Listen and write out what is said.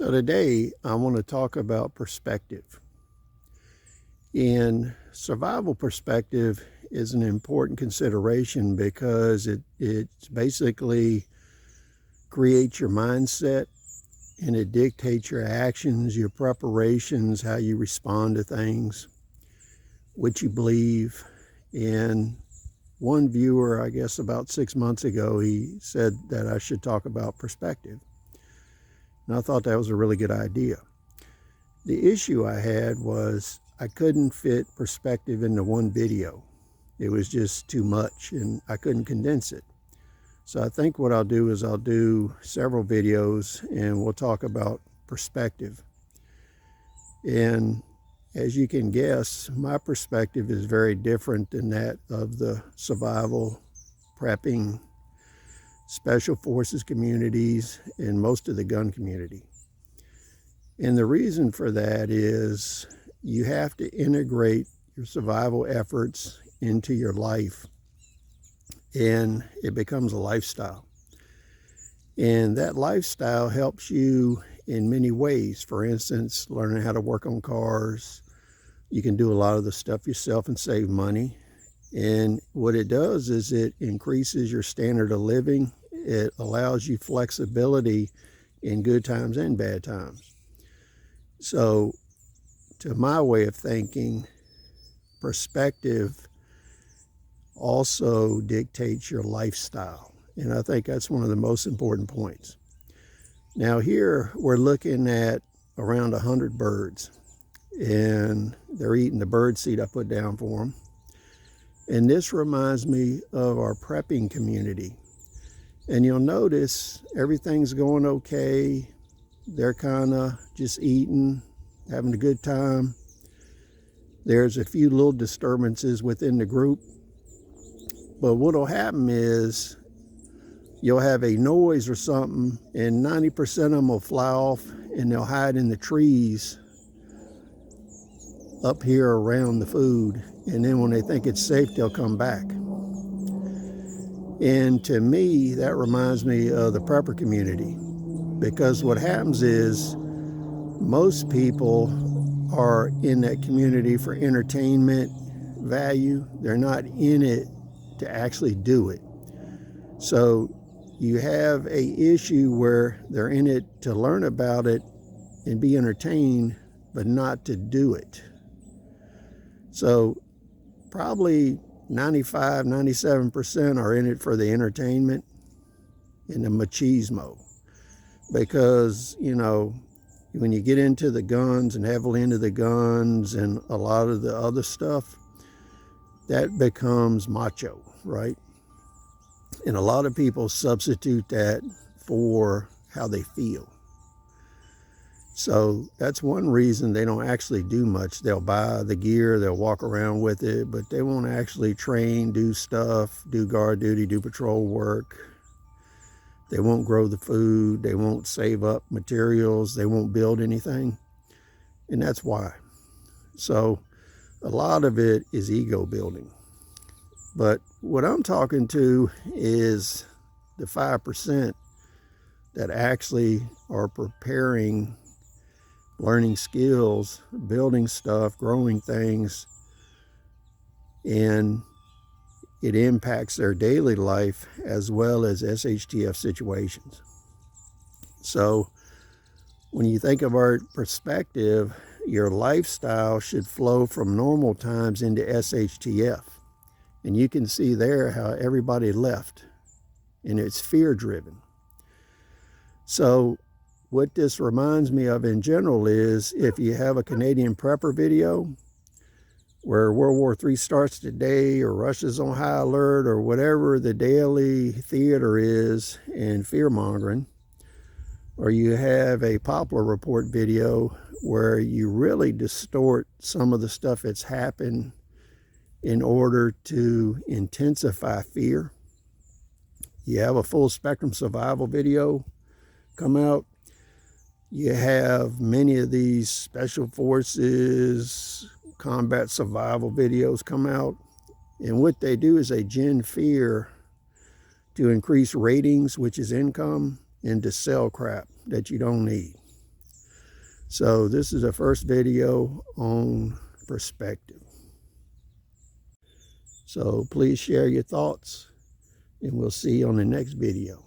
So today I want to talk about perspective. And survival perspective is an important consideration because it basically creates your mindset and it dictates your actions, your preparations, how you respond to things, what you believe. And one viewer, I guess about 6 months ago, he said that I should talk about perspective. And I thought that was a really good idea. The issue I had was I couldn't fit perspective into one video. It was just too much and I couldn't condense it. So I think what I'll do is I'll do several videos and we'll talk about perspective. And as you can guess, my perspective is very different than that of the survival, prepping, special forces communities, and most of the gun community. And the reason for that is you have to integrate your survival efforts into your life, and it becomes a lifestyle. And that lifestyle helps you in many ways. For instance, learning how to work on cars. You can do a lot of the stuff yourself and save money. And what it does is it increases your standard of living. It allows you flexibility in good times and bad times. So, to my way of thinking, perspective also dictates your lifestyle. And I think that's one of the most important points. Now here we're looking at around 100 birds. And they're eating the bird seed I put down for them. And this reminds me of our prepping community. And you'll notice everything's going okay. They're kind of just eating, having a good time. There's a few little disturbances within the group. But what'll happen is you'll have a noise or something and 90% of them will fly off and they'll hide in the trees up here around the food. And then when they think it's safe, they'll come back. And to me, that reminds me of the prepper community, because what happens is most people are in that community for entertainment value. They're not in it to actually do it. So you have a issue where they're in it to learn about it and be entertained, but not to do it. So probably 95, 97% are in it for the entertainment and the machismo. Because, you know, when you get into the guns and heavily into the guns and a lot of the other stuff, that becomes macho, right? And a lot of people substitute that for how they feel. So that's one reason they don't actually do much. They'll buy the gear, they'll walk around with it, but they won't actually train, do stuff, do guard duty, do patrol work. They won't grow the food, they won't save up materials, they won't build anything. And that's why. So a lot of it is ego building. But what I'm talking to is the 5% that actually are preparing, learning skills, building stuff, growing things, and it impacts their daily life as well as SHTF situations. So when you think of our perspective, your lifestyle should flow from normal times into SHTF. And you can see there how everybody left, and it's fear-driven. So what this reminds me of in general is if you have a Canadian prepper video where World War III starts today or Russia's on high alert or whatever the daily theater is in fear-mongering, or you have a Poplar Report video where you really distort some of the stuff that's happened in order to intensify fear. You have a full spectrum survival video come out. You have many of these special forces, combat survival videos come out. And what they do is they gen fear to increase ratings, which is income, and to sell crap that you don't need. So this is the first video on perspective. So please share your thoughts, and we'll see you on the next video.